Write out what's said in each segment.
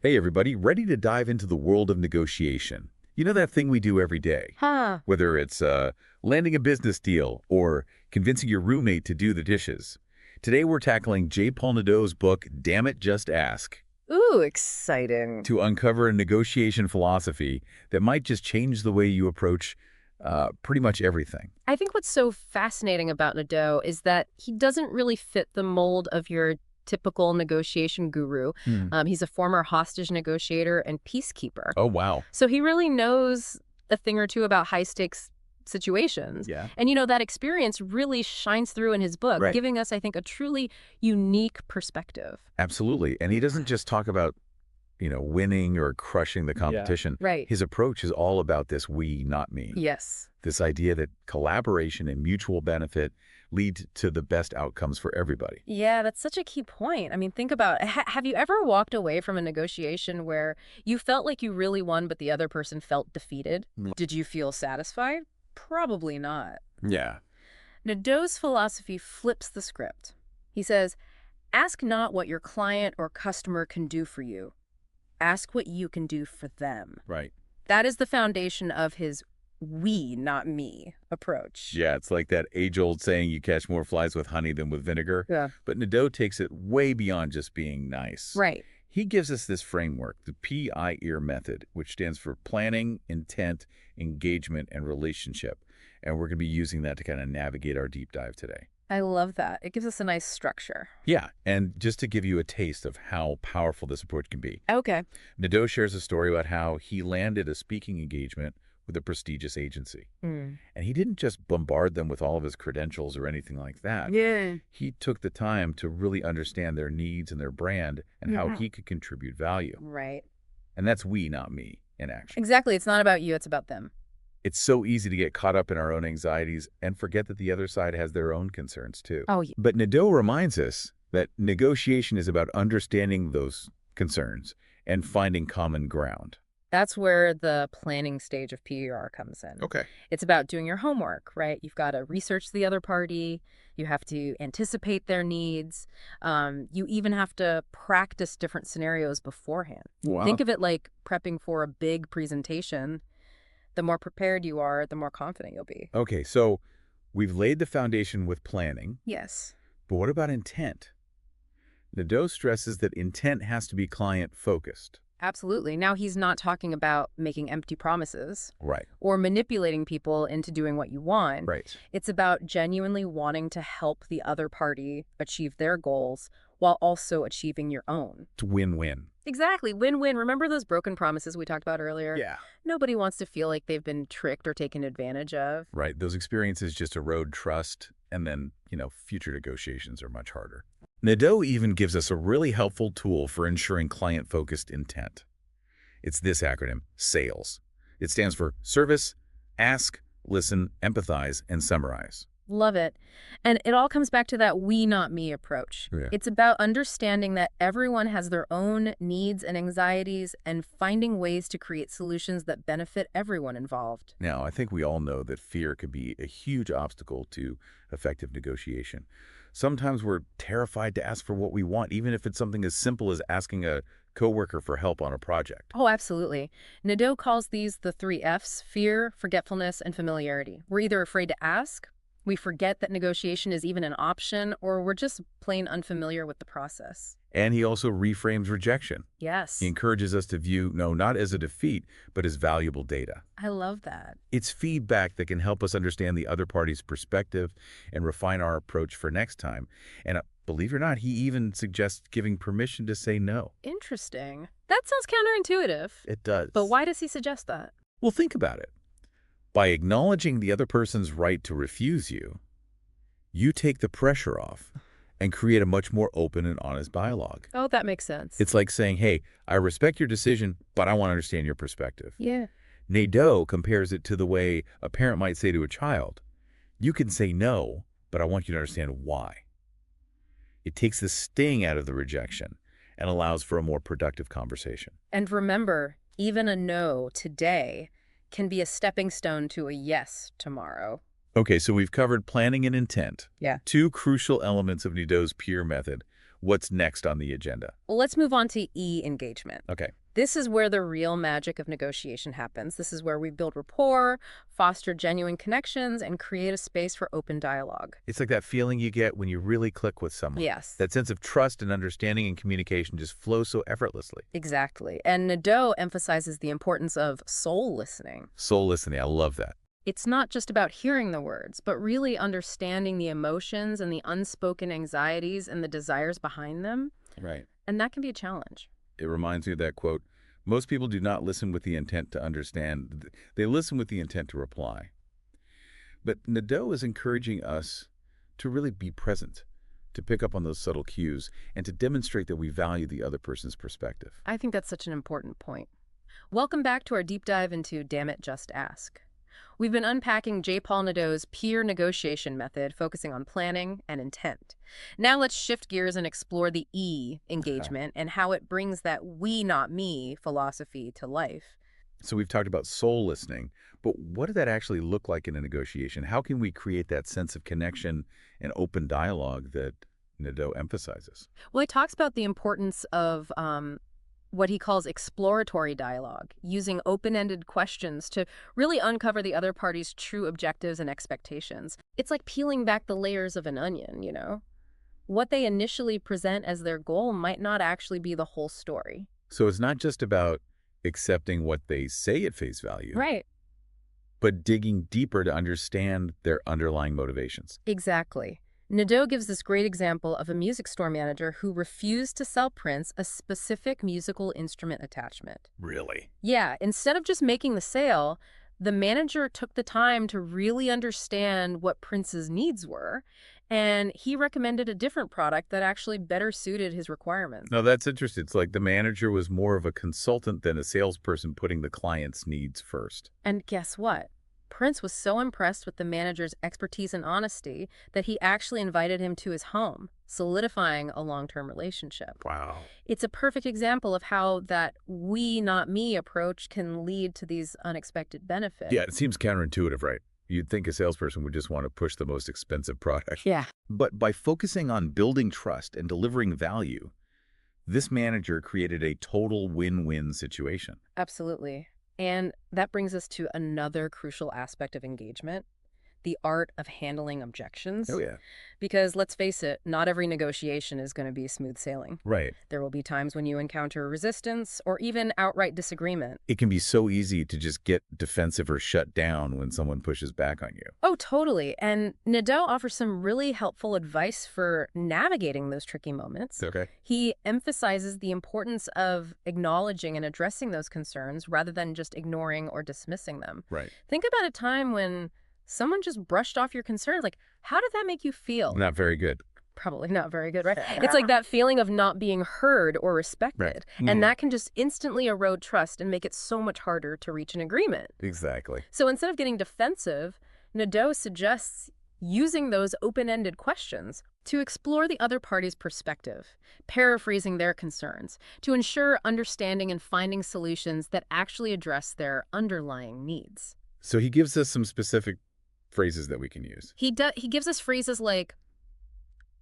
Hey everybody, ready to dive into the world of negotiation. You know that thing we do every day? Huh. Whether it's landing a business deal or convincing your roommate to do the dishes. Today we're tackling J. Paul Nadeau's book, Damn It, Just Ask, Ooh, exciting. to uncover a negotiation philosophy that might just change the way you approach pretty much everything. I think what's so fascinating about Nadeau is that he doesn't really fit the mold of your typical negotiation guru. Hmm. He's a former hostage negotiator and peacekeeper. Oh, wow. So he really knows a thing or two about high-stakes situations. Yeah. And, that experience really shines through in his book, Right. giving us, I think, a truly unique perspective. Absolutely. And he doesn't just talk about winning or crushing the competition. Right. His approach is all about this we, not me. Yes. This idea that collaboration and mutual benefit lead to the best outcomes for everybody. Yeah, that's such a key point. I mean, think about have you ever walked away from a negotiation where you felt like you really won, but the other person felt defeated? Mm. Did you feel satisfied? Probably not. Yeah. Nadeau's philosophy flips the script. He says, ask not what your client or customer can do for you. Ask what you can do for them. Right. That is the foundation of his we, not me approach. Yeah, it's like that age-old saying you catch more flies with honey than with vinegar. Yeah. But Nadeau takes it way beyond just being nice. Right. He gives us this framework, the PIER Method, which stands for planning, intent, engagement, and relationship. And we're going to be using that to kind of navigate our deep dive today. I love that. It gives us a nice structure. Yeah, and just to give you a taste of how powerful this approach can be, Okay. Nadeau shares a story about how he landed a speaking engagement with a prestigious agency. Mm. And he didn't just bombard them with all of his credentials or anything like that. Yeah. He took the time to really understand their needs and their brand and how he could contribute value. Right. And that's we, not me, in action. Exactly. It's not about you, it's about them. It's so easy to get caught up in our own anxieties and forget that the other side has their own concerns too. Oh, yeah. But Nadeau reminds us that negotiation is about understanding those concerns and finding common ground. That's where the planning stage of PER comes in. Okay. It's about doing your homework, right? You've got to research the other party. You have to anticipate their needs. You even have to practice different scenarios beforehand. Wow. Think of it like prepping for a big presentation. The more prepared you are, the more confident you'll be. Okay, so we've laid the foundation with planning, Yes. but what about intent? Nadeau stresses that intent has to be client-focused. Absolutely. Now he's not talking about making empty promises Right. or manipulating people into doing what you want. Right. It's about genuinely wanting to help the other party achieve their goals while also achieving your own. It's win-win. Exactly. Win-win. Remember those broken promises we talked about earlier? Yeah. Nobody wants to feel like they've been tricked or taken advantage of. Right. Those experiences just erode trust, and then, future negotiations are much harder. Nadeau even gives us a really helpful tool for ensuring client-focused intent. It's this acronym, SALES. It stands for Service, Ask, Listen, Empathize, and Summarize. Love it. And it all comes back to that we, not me approach. Yeah. It's about understanding that everyone has their own needs and anxieties and finding ways to create solutions that benefit everyone involved. Now, I think we all know that fear can be a huge obstacle to effective negotiation. Sometimes we're terrified to ask for what we want, even if it's something as simple as asking a coworker for help on a project. Oh, absolutely. Nadeau calls these the 3 Fs: fear, forgetfulness, and familiarity. We're either afraid to ask, we forget that negotiation is even an option, or we're just plain unfamiliar with the process. And he also reframes rejection. Yes. He encourages us to view, no, not as a defeat, but as valuable data. I love that. It's feedback that can help us understand the other party's perspective and refine our approach for next time. And believe it or not, he even suggests giving permission to say no. Interesting. That sounds counterintuitive. It does. But why does he suggest that? Well, think about it. By acknowledging the other person's right to refuse you, you take the pressure off and create a much more open and honest dialogue. Oh, that makes sense. It's like saying, hey, I respect your decision, but I want to understand your perspective. Yeah. Nadeau compares it to the way a parent might say to a child, you can say no, but I want you to understand why. It takes the sting out of the rejection and allows for a more productive conversation. And remember, even a no today can be a stepping stone to a yes tomorrow. Okay, so we've covered planning and intent. Yeah. 2 crucial elements of Nadeau's PIER method. What's next on the agenda? Well, let's move on to E, engagement. Okay. This is where the real magic of negotiation happens. This is where we build rapport, foster genuine connections, and create a space for open dialogue. It's like that feeling you get when you really click with someone. Yes. That sense of trust and understanding and communication just flows so effortlessly. Exactly. And Nadeau emphasizes the importance of soul listening. Soul listening, I love that. It's not just about hearing the words, but really understanding the emotions and the unspoken anxieties and the desires behind them. Right. And that can be a challenge. It reminds me of that quote, most people do not listen with the intent to understand. They listen with the intent to reply. But Nadeau is encouraging us to really be present, to pick up on those subtle cues, and to demonstrate that we value the other person's perspective. I think that's such an important point. Welcome back to our deep dive into Damn It, Just Ask. We've been unpacking J. Paul Nadeau's PIER negotiation method, focusing on planning and intent. Now let's shift gears and explore the E, engagement, and how it brings that we, not me philosophy to life. So we've talked about soul listening, but what does that actually look like in a negotiation? How can we create that sense of connection and open dialogue that Nadeau emphasizes? Well, he talks about the importance of what he calls exploratory dialogue, using open-ended questions to really uncover the other party's true objectives and expectations. It's like peeling back the layers of an onion, you know? What they initially present as their goal might not actually be the whole story. So it's not just about accepting what they say at face value, Right. but digging deeper to understand their underlying motivations. Exactly. Nadeau gives this great example of a music store manager who refused to sell Prince a specific musical instrument attachment. Really? Yeah, instead of just making the sale, the manager took the time to really understand what Prince's needs were, and he recommended a different product that actually better suited his requirements. No, that's interesting. It's like the manager was more of a consultant than a salesperson putting the client's needs first. And guess what? Prince was so impressed with the manager's expertise and honesty that he actually invited him to his home, solidifying a long-term relationship. Wow. It's a perfect example of how that we, not me approach can lead to these unexpected benefits. Yeah, it seems counterintuitive, right? You'd think a salesperson would just want to push the most expensive product. Yeah. But by focusing on building trust and delivering value, this manager created a total win-win situation. Absolutely. And that brings us to another crucial aspect of engagement, the art of handling objections. Oh, yeah. Because let's face it, not every negotiation is going to be smooth sailing. Right. There will be times when you encounter resistance or even outright disagreement. It can be so easy to just get defensive or shut down when someone pushes back on you. Oh, totally. And Nadeau offers some really helpful advice for navigating those tricky moments. Okay. He emphasizes the importance of acknowledging and addressing those concerns rather than just ignoring or dismissing them. Right. Think about a time when someone just brushed off your concerns. Like, how did that make you feel? Not very good. Probably not very good, right? It's like that feeling of not being heard or respected. Right. And that can just instantly erode trust and make it so much harder to reach an agreement. Exactly. So instead of getting defensive, Nadeau suggests using those open-ended questions to explore the other party's perspective, paraphrasing their concerns, to ensure understanding and finding solutions that actually address their underlying needs. So he gives us some specific phrases that we can use. He gives us phrases like,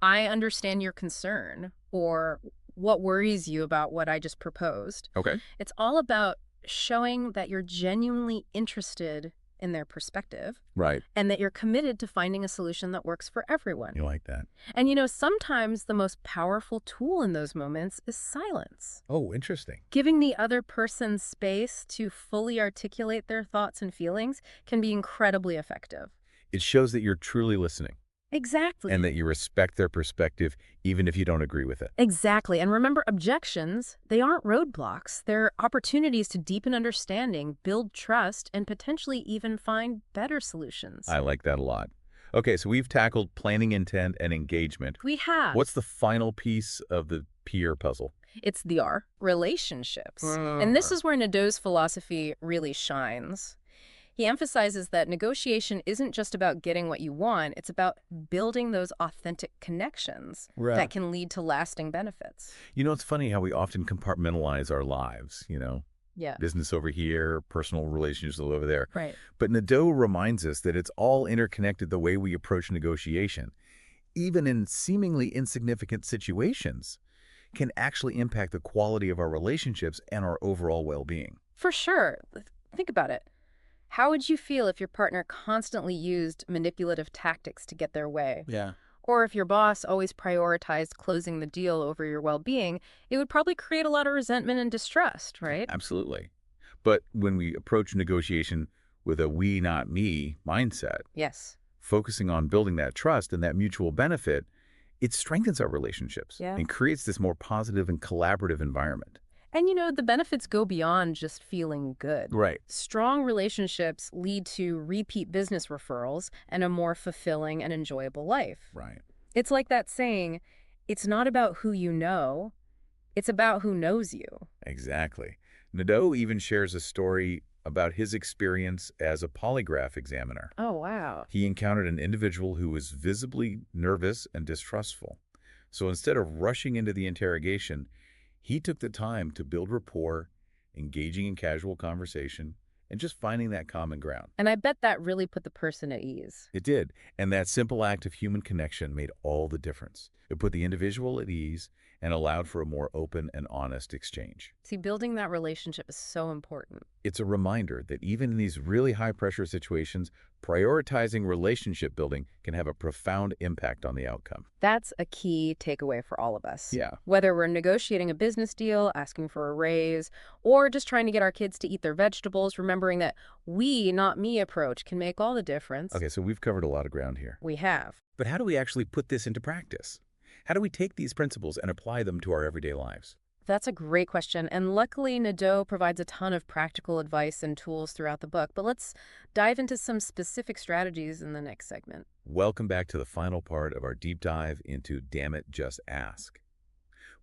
I understand your concern, or what worries you about what I just proposed. Okay. It's all about showing that you're genuinely interested in their perspective Right. and that you're committed to finding a solution that works for everyone. You like that. And you know, sometimes the most powerful tool in those moments is silence. Oh, interesting. Giving the other person space to fully articulate their thoughts and feelings can be incredibly effective. It shows that you're truly listening Exactly. and that you respect their perspective even if you don't agree with it. Exactly. And remember, objections, they aren't roadblocks. They're opportunities to deepen understanding, build trust, and potentially even find better solutions. I like that a lot. Okay, so we've tackled planning intent and engagement. We have. What's the final piece of the PIER puzzle? It's the R, relationships. And this is where Nadeau's philosophy really shines. He emphasizes that negotiation isn't just about getting what you want, it's about building those authentic connections that can lead to lasting benefits. You know, it's funny how we often compartmentalize our lives, Yeah. business over here, personal relationships over there. Right. But Nadeau reminds us that it's all interconnected the way we approach negotiation. even in seemingly insignificant situations, can actually impact the quality of our relationships and our overall well-being. For sure. Think about it. How would you feel if your partner constantly used manipulative tactics to get their way? Yeah. Or if your boss always prioritized closing the deal over your well-being, it would probably create a lot of resentment and distrust, right? Absolutely. But when we approach negotiation with a we, not me mindset, Yes. focusing on building that trust and that mutual benefit, it strengthens our relationships Yeah. and creates this more positive and collaborative environment. And the benefits go beyond just feeling good. Right. Strong relationships lead to repeat business referrals and a more fulfilling and enjoyable life. Right. It's like that saying, it's not about who you know, it's about who knows you. Exactly. Nadeau even shares a story about his experience as a polygraph examiner. Oh, wow. He encountered an individual who was visibly nervous and distrustful. So instead of rushing into the interrogation, he took the time to build rapport, engaging in casual conversation, and just finding that common ground. And I bet that really put the person at ease. It did, and that simple act of human connection made all the difference. It put the individual at ease and allowed for a more open and honest exchange. See, building that relationship is so important. It's a reminder that even in these really high-pressure situations, prioritizing relationship building can have a profound impact on the outcome. That's a key takeaway for all of us. Yeah. Whether we're negotiating a business deal, asking for a raise, or just trying to get our kids to eat their vegetables, remembering that we, not me approach can make all the difference. Okay, so we've covered a lot of ground here. We have. But how do we actually put this into practice? How do we take these principles and apply them to our everyday lives? That's a great question, and luckily Nadeau provides a ton of practical advice and tools throughout the book, but let's dive into some specific strategies in the next segment. Welcome back to the final part of our deep dive into Damn It, Just Ask.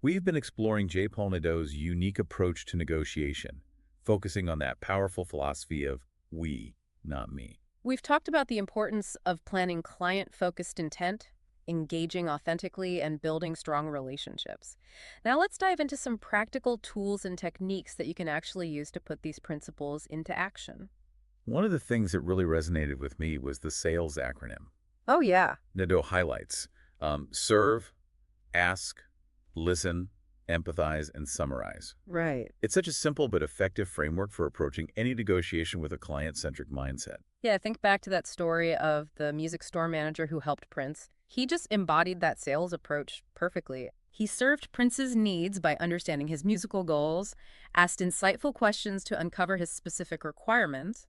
We've been exploring J. Paul Nadeau's unique approach to negotiation, focusing on that powerful philosophy of we, not me. We've talked about the importance of planning client-focused intent, engaging authentically, and building strong relationships. Now let's dive into some practical tools and techniques that you can actually use to put these principles into action. One of the things that really resonated with me was the SALES acronym. Oh, yeah. Nadeau highlights serve, ask, listen, empathize, and summarize. Right. It's such a simple but effective framework for approaching any negotiation with a client-centric mindset. Yeah, think back to that story of the music store manager who helped Prince. He just embodied that sales approach perfectly. He served Prince's needs by understanding his musical goals, asked insightful questions to uncover his specific requirements,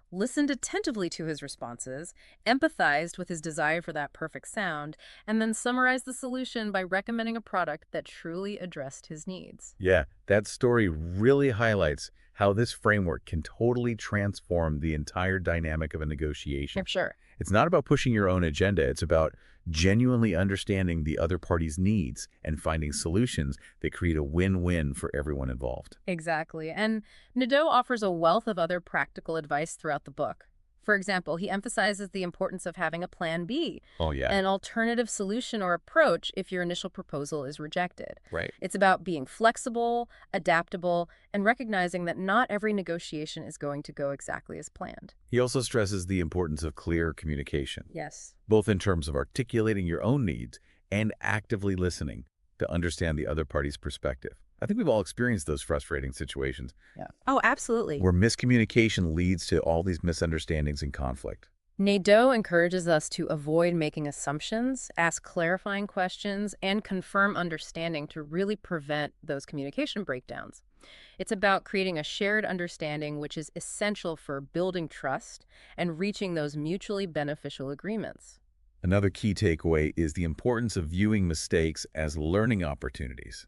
listened attentively to his responses, empathized with his desire for that perfect sound, and then summarized the solution by recommending a product that truly addressed his needs. Yeah, that story really highlights how this framework can totally transform the entire dynamic of a negotiation. For sure. It's not about pushing your own agenda. It's about genuinely understanding the other party's needs and finding solutions that create a win-win for everyone involved. Exactly. And Nadeau offers a wealth of other practical advice throughout the book. For example, he emphasizes the importance of having a plan B, Oh, yeah. an alternative solution or approach if your initial proposal is rejected. Right. It's about being flexible, adaptable, and recognizing that not every negotiation is going to go exactly as planned. He also stresses the importance of clear communication, Yes. both in terms of articulating your own needs and actively listening to understand the other party's perspective. I think we've all experienced those frustrating situations Yeah. Oh, absolutely. where miscommunication leads to all these misunderstandings and conflict. Nadeau encourages us to avoid making assumptions, ask clarifying questions, and confirm understanding to really prevent those communication breakdowns. It's about creating a shared understanding, which is essential for building trust and reaching those mutually beneficial agreements. Another key takeaway is the importance of viewing mistakes as learning opportunities.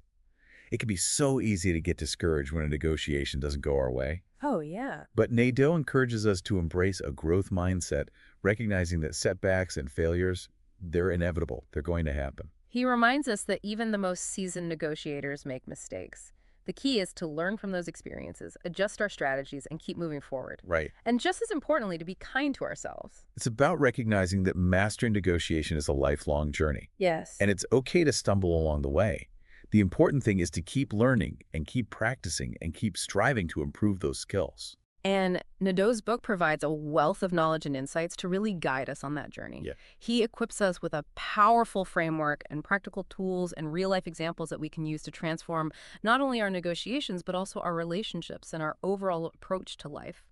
It can be so easy to get discouraged when a negotiation doesn't go our way. Oh, yeah. But Nadeau encourages us to embrace a growth mindset, recognizing that setbacks and failures, they're inevitable. They're going to happen. He reminds us that even the most seasoned negotiators make mistakes. The key is to learn from those experiences, adjust our strategies, and keep moving forward. Right. And just as importantly, to be kind to ourselves. It's about recognizing that mastering negotiation is a lifelong journey, Yes. and it's okay to stumble along the way. The important thing is to keep learning and keep practicing and keep striving to improve those skills. And Nadeau's book provides a wealth of knowledge and insights to really guide us on that journey. Yeah. He equips us with a powerful framework and practical tools and real-life examples that we can use to transform not only our negotiations, but also our relationships and our overall approach to life.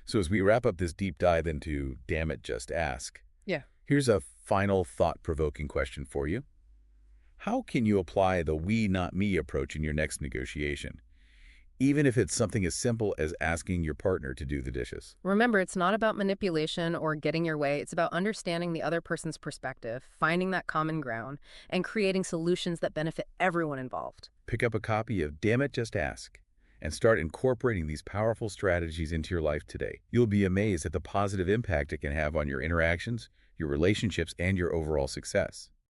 So as we wrap up this deep dive into Damn It, Just Ask, Yeah. here's a final thought-provoking question for you. How can you apply the we, not me approach in your next negotiation, even if it's something as simple as asking your partner to do the dishes? Remember, it's not about manipulation or getting your way. It's about understanding the other person's perspective, finding that common ground, and creating solutions that benefit everyone involved. Pick up a copy of Damn It, Just Ask and start incorporating these powerful strategies into your life today. You'll be amazed at the positive impact it can have on your interactions, your relationships, and your overall success.